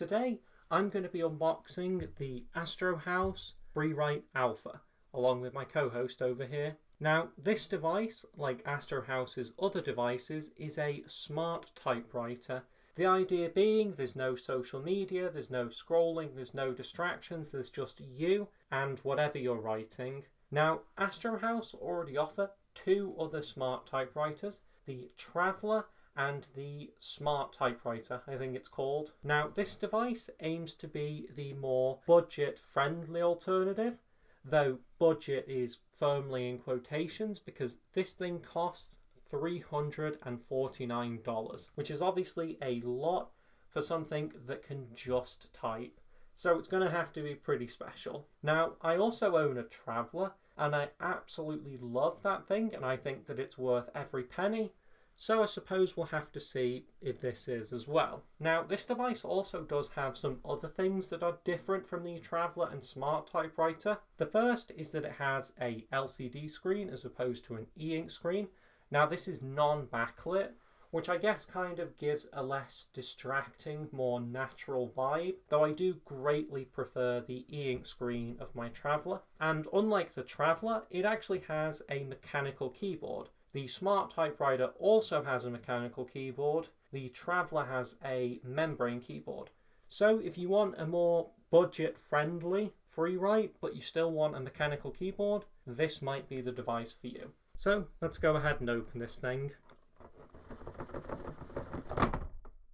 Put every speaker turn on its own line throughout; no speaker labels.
today I'm going to be unboxing the Astro House Freewrite Alpha along with my co-host over here. Now this device, like Astro House's other devices, is a smart typewriter. The idea being there's no social media, there's no scrolling, there's no distractions, there's just you and whatever you're writing. Now Astro House already offer two other smart typewriters, the Traveller and the Smart Typewriter, I think it's called. Now this device aims to be the more budget-friendly alternative, though budget is firmly in quotations because this thing costs $349, which is obviously a lot for something that can just type. So it's going to have to be pretty special. Now, I also own a Traveller, and I absolutely love that thing, and I think that it's worth every penny. So I suppose we'll have to see if this is as well. Now, this device also does have some other things that are different from the Traveller and Smart Typewriter. The first is that it has a LCD screen as opposed to an e-ink screen. Now, this is non-backlit, which I guess kind of gives a less distracting, more natural vibe, though I do greatly prefer the e-ink screen of my Traveller. And unlike the Traveller, it actually has a mechanical keyboard. The Smart Typewriter also has a mechanical keyboard. The Traveller has a membrane keyboard. So if you want a more budget-friendly Freewrite, but you still want a mechanical keyboard, this might be the device for you. So let's go ahead and open this thing.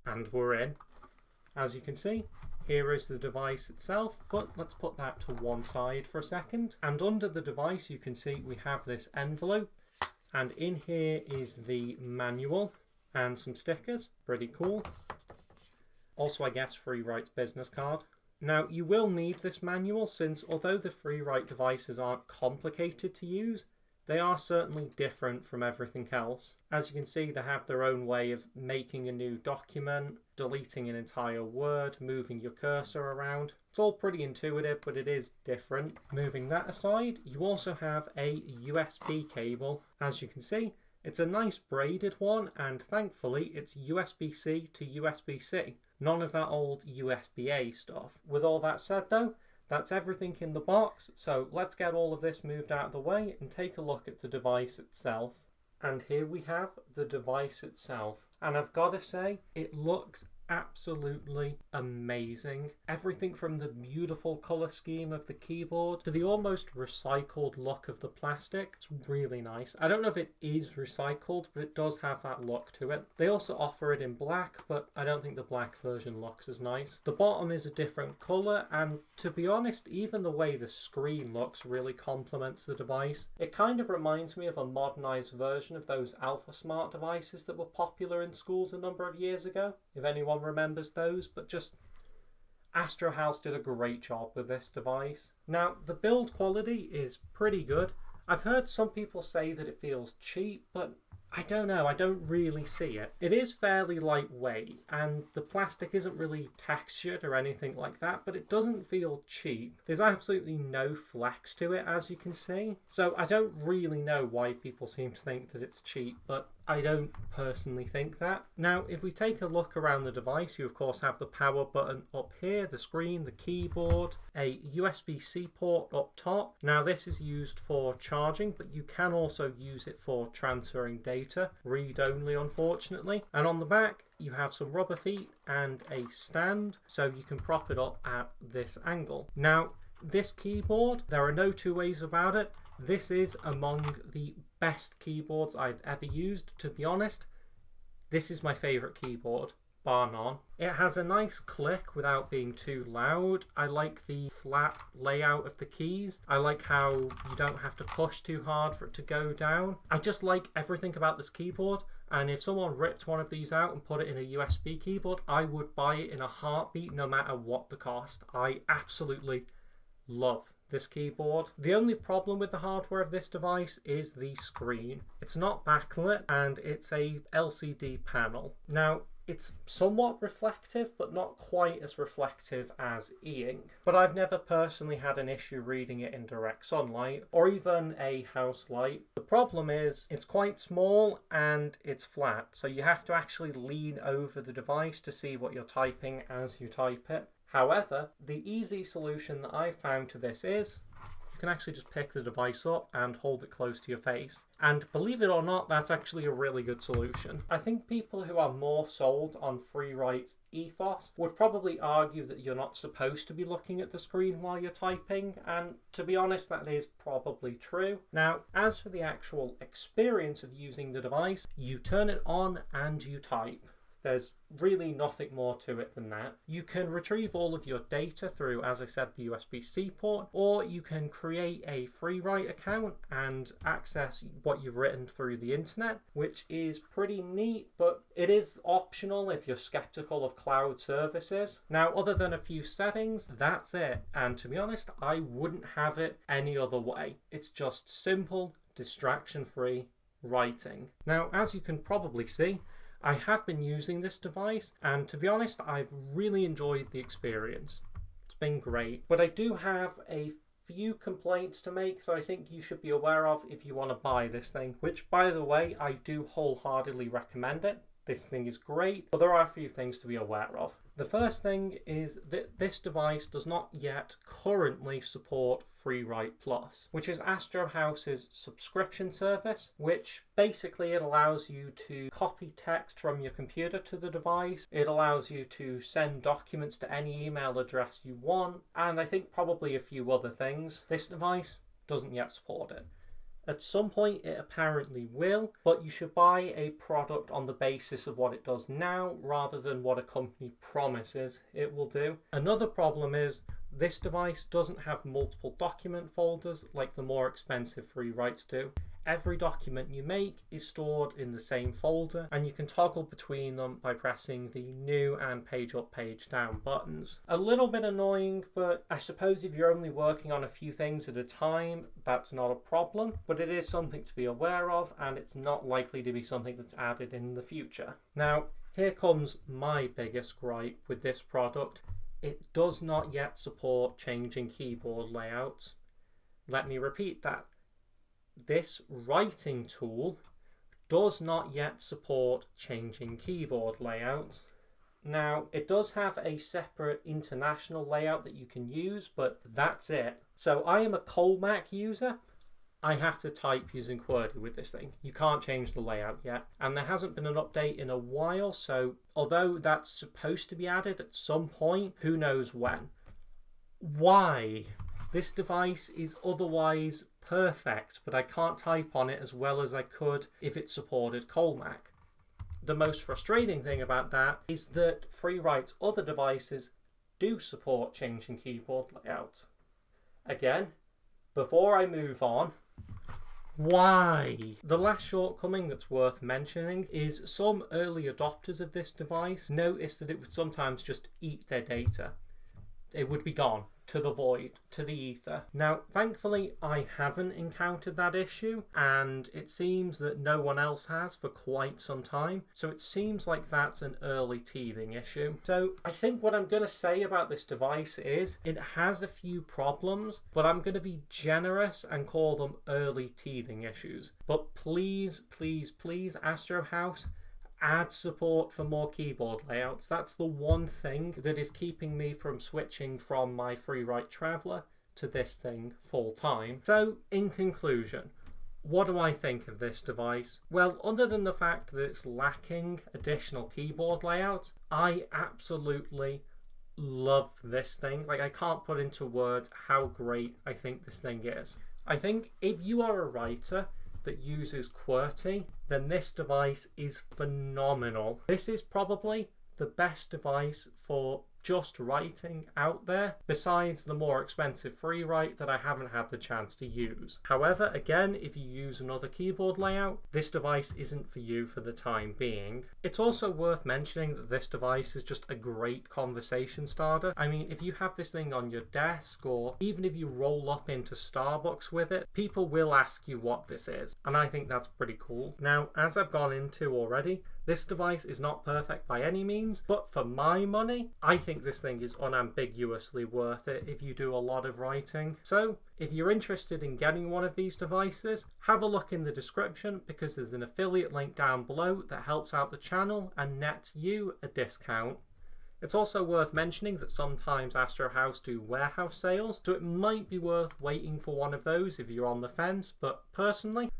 And we're in. As you can see, here is the device itself, but let's put that to one side for a second. And under the device, you can see we have this envelope. And in here is the manual and some stickers. Pretty cool. Also, I guess, Freewrite's business card. Now, you will need this manual since although the Freewrite devices aren't complicated to use, they are certainly different from everything else. As you can see, they have their own way of making a new document, deleting an entire word, moving your cursor around. It's all pretty intuitive, but it is different. Moving that aside, you also have a USB cable. As you can see, it's a nice braided one, and thankfully it's USB-C to USB-C. None of that old USB-A stuff. With all that said though, that's everything in the box, so let's get all of this moved out of the way and take a look at the device itself. And here we have the device itself. And I've got to say, it looks absolutely amazing. Everything from the beautiful colour scheme of the keyboard to the almost recycled look of the plastic. It's really nice. I don't know if it is recycled, but it does have that look to it. They also offer it in black, but I don't think the black version looks as nice. The bottom is a different colour, and to be honest, even the way the screen looks really complements the device. It kind of reminds me of a modernised version of those Alpha Smart devices that were popular in schools a number of years ago, if anyone remembers those, but just Astro House did a great job with this device. Now, the build quality is pretty good. I've heard some people say that it feels cheap, but I don't know, I don't really see it. It is fairly lightweight, and the plastic isn't really textured or anything like that, but it doesn't feel cheap. There's absolutely no flex to it, as you can see. So I don't really know why people seem to think that it's cheap, but I don't personally think that. Now, if we take a look around the device, you of course have the power button up here, the screen, the keyboard, a USB-C port up top. Now, this is used for charging, but you can also use it for transferring data, read only unfortunately. And on the back, you have some rubber feet and a stand, so you can prop it up at this angle. Now, this keyboard, there are no two ways about it. This is among the best keyboards I've ever used. To be honest, this is my favourite keyboard, bar none. It has a nice click without being too loud. I like the flat layout of the keys. I like how you don't have to push too hard for it to go down. I just like everything about this keyboard, and if someone ripped one of these out and put it in a USB keyboard, I would buy it in a heartbeat no matter what the cost. I absolutely love this keyboard. The only problem with the hardware of this device is the screen. It's not backlit and it's a LCD panel. Now, It's somewhat reflective, but not quite as reflective as e-ink. But I've never personally had an issue reading it in direct sunlight, or even a house light. The problem is, it's quite small and it's flat, so you have to actually lean over the device to see what you're typing as you type it. However, the easy solution that I've found to this is, you can actually just pick the device up and hold it close to your face. And believe it or not, that's actually a really good solution. I think people who are more sold on Freewrite's ethos would probably argue that you're not supposed to be looking at the screen while you're typing, and to be honest, that is probably true. Now, as for the actual experience of using the device, you turn it on and you type. There's really nothing more to it than that. You can retrieve all of your data through, as I said, the USB-C port, or you can create a Freewrite account and access what you've written through the internet, which is pretty neat, but it is optional if you're skeptical of cloud services. Now, other than a few settings, that's it. And to be honest, I wouldn't have it any other way. It's just simple, distraction-free writing. Now, as you can probably see, I have been using this device, and to be honest, I've really enjoyed the experience. It's been great. But I do have a few complaints to make that I think you should be aware of if you want to buy this thing, which, by the way, I do wholeheartedly recommend it. This thing is great, but there are a few things to be aware of. The first thing is that this device does not yet currently support Freewrite Plus, which is Astro House's subscription service, which basically it allows you to copy text from your computer to the device. It allows you to send documents to any email address you want, and I think probably a few other things. This device doesn't yet support it. At some point it apparently will, but you should buy a product on the basis of what it does now rather than what a company promises it will do. Another problem is this device doesn't have multiple document folders like the more expensive Freewrites do. Every document you make is stored in the same folder, and you can toggle between them by pressing the new and page up, page down buttons. A little bit annoying, but I suppose if you're only working on a few things at a time, that's not a problem, but it is something to be aware of, and it's not likely to be something that's added in the future. Now, here comes my biggest gripe with this product. It does not yet support changing keyboard layouts. Let me repeat that. This writing tool does not yet support changing keyboard layouts. Now, it does have a separate international layout that you can use, but that's it. So I am a Colmac user. I have to type using QWERTY with this thing. You can't change the layout yet. And there hasn't been an update in a while, so although that's supposed to be added at some point, who knows when. Why? This device is otherwise perfect, but I can't type on it as well as I could if it supported Colmac. The most frustrating thing about that is that Freewrite's other devices do support changing keyboard layouts. Again, before I move on, why? The last shortcoming that's worth mentioning is some early adopters of this device noticed that it would sometimes just eat their data. It would be gone. To the void, to the ether. Now, thankfully, I haven't encountered that issue, and it seems that no one else has for quite some time, so it seems like that's an early teething issue. So I think what I'm going to say about this device is it has a few problems, but I'm going to be generous and call them early teething issues. But please, please, please, Astro House, add support for more keyboard layouts. That's the one thing that is keeping me from switching from my Freewrite Traveler to this thing full time. So, in conclusion, what do I think of this device? Well, other than the fact that it's lacking additional keyboard layouts, I absolutely love this thing. Like, I can't put into words how great I think this thing is. I think if you are a writer that uses QWERTY, then this device is phenomenal. This is probably the best device for just writing out there, besides the more expensive Freewrite that I haven't had the chance to use. However, again, if you use another keyboard layout, this device isn't for you for the time being. It's also worth mentioning that this device is just a great conversation starter. I mean, if you have this thing on your desk, or even if you roll up into Starbucks with it, people will ask you what this is, and I think that's pretty cool. Now, as I've gone into already, This device is not perfect by any means, but for my money, I think this thing is unambiguously worth it if you do a lot of writing. So, if you're interested in getting one of these devices, have a look in the description because there's an affiliate link down below that helps out the channel and nets you a discount. It's also worth mentioning that sometimes Astro House do warehouse sales, so it might be worth waiting for one of those if you're on the fence, but personally,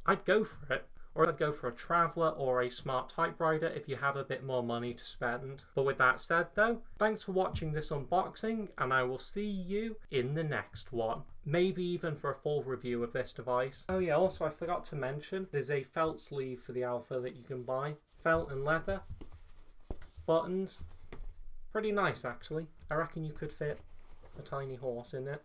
I'd go for it. Or I'd go for a Traveller or a smart typewriter if you have a bit more money to spend. But with that said though, thanks for watching this unboxing and I will see you in the next one. Maybe even for a full review of this device. Oh yeah, also I forgot to mention, there's a felt sleeve for the Alpha that you can buy. Felt and leather. Buttons. Pretty nice actually. I reckon you could fit a tiny horse in it.